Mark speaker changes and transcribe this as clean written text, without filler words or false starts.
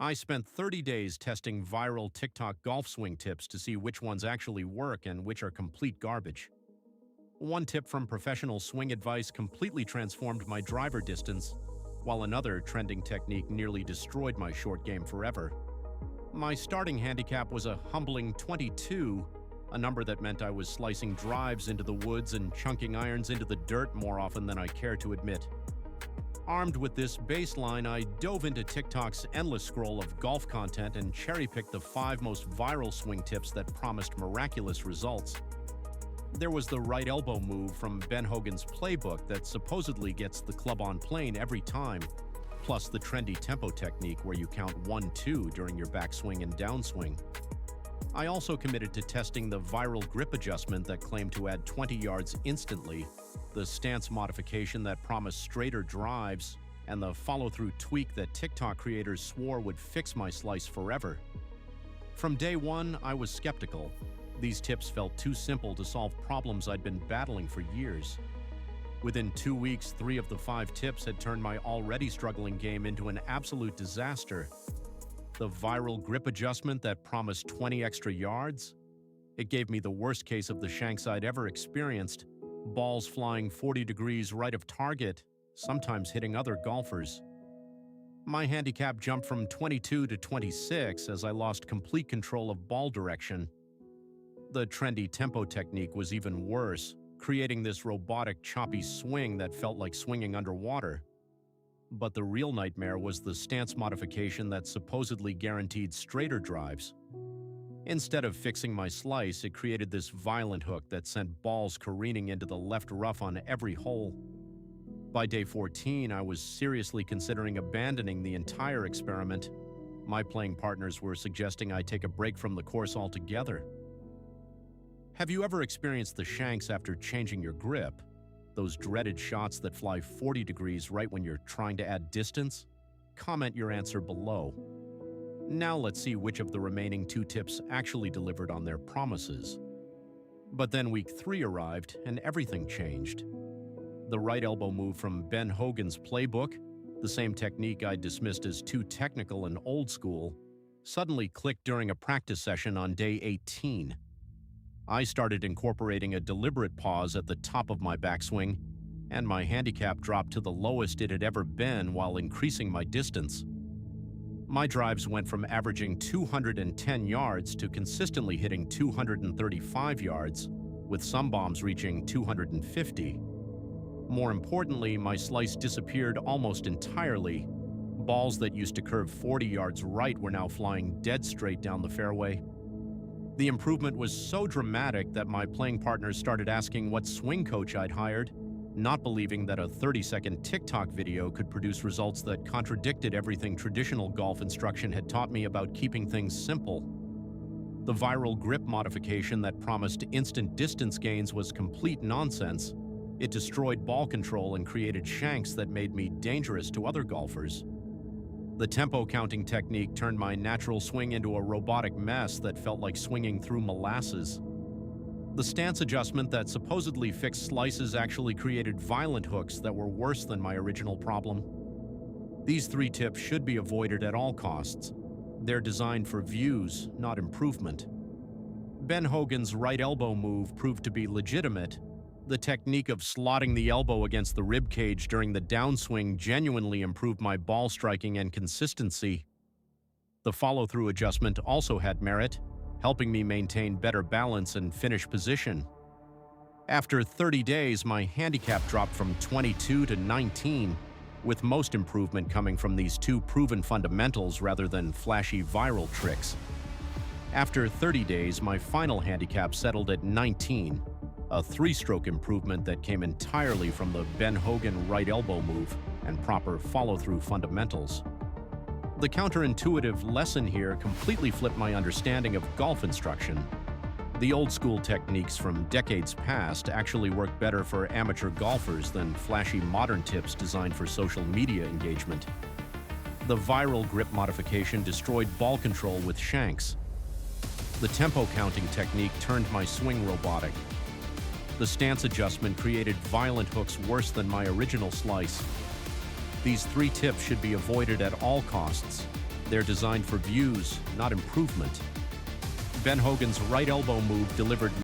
Speaker 1: I spent 30 days testing viral TikTok golf swing tips to see which ones actually work and which are complete garbage. One tip from professional swing advice completely transformed my driver distance, while another trending technique nearly destroyed my short game forever. My starting handicap was a humbling 22, a number that meant I was slicing drives into the woods and chunking irons into the dirt more often than I care to admit. Armed with this baseline, I dove into TikTok's endless scroll of golf content and cherry-picked the 5 most viral swing tips that promised miraculous results. There was the right elbow move from Ben Hogan's playbook that supposedly gets the club on plane every time, plus the trendy tempo technique where you count 1-2 during your backswing and downswing. I also committed to testing the viral grip adjustment that claimed to add 20 yards instantly, the stance modification that promised straighter drives, and the follow-through tweak that TikTok creators swore would fix my slice forever. From day one, I was skeptical. These tips felt too simple to solve problems I'd been battling for years. Within 2 weeks, 3 of the 5 tips had turned my already struggling game into an absolute disaster. The viral grip adjustment that promised 20 extra yards? It gave me the worst case of the shanks I'd ever experienced, balls flying 40 degrees right of target, sometimes hitting other golfers. My handicap jumped from 22 to 26 as I lost complete control of ball direction. The trendy tempo technique was even worse, creating this robotic, choppy swing that felt like swinging underwater. But the real nightmare was the stance modification that supposedly guaranteed straighter drives. Instead of fixing my slice, it created this violent hook that sent balls careening into the left rough on every hole. By day 14, I was seriously considering abandoning the entire experiment. My playing partners were suggesting I take a break from the course altogether. Have you ever experienced the shanks after changing your grip? Those dreaded shots that fly 40 degrees right when you're trying to add distance? Comment your answer below. Now let's see which of the remaining 2 tips actually delivered on their promises. But then week 3 arrived and everything changed. The right elbow move from Ben Hogan's playbook, the same technique I dismissed as too technical and old school, suddenly clicked during a practice session on day 18. I started incorporating a deliberate pause at the top of my backswing, and my handicap dropped to the lowest it had ever been while increasing my distance. My drives went from averaging 210 yards to consistently hitting 235 yards, with some bombs reaching 250. More importantly, my slice disappeared almost entirely. Balls that used to curve 40 yards right were now flying dead straight down the fairway. The improvement was so dramatic that my playing partners started asking what swing coach I'd hired, not believing that a 30-second TikTok video could produce results that contradicted everything traditional golf instruction had taught me about keeping things simple. The viral grip modification that promised instant distance gains was complete nonsense. It destroyed ball control and created shanks that made me dangerous to other golfers. The tempo counting technique turned my natural swing into a robotic mess that felt like swinging through molasses. The stance adjustment that supposedly fixed slices actually created violent hooks that were worse than my original problem. These 3 tips should be avoided at all costs. They're designed for views, not improvement. Ben Hogan's right elbow move proved to be legitimate. The technique of slotting the elbow against the rib cage during the downswing genuinely improved my ball striking and consistency. The follow-through adjustment also had merit, helping me maintain better balance and finish position. After 30 days, my handicap dropped from 22 to 19, with most improvement coming from these 2 proven fundamentals rather than flashy viral tricks. After 30 days, my final handicap settled at 19, a 3-stroke improvement that came entirely from the Ben Hogan right elbow move and proper follow-through fundamentals. The counterintuitive lesson here completely flipped my understanding of golf instruction. The old-school techniques from decades past actually work better for amateur golfers than flashy modern tips designed for social media engagement. The viral grip modification destroyed ball control with shanks. The tempo counting technique turned my swing robotic. The stance adjustment created violent hooks worse than my original slice. These 3 tips should be avoided at all costs. They're designed for views, not improvement. Ben Hogan's right elbow move delivered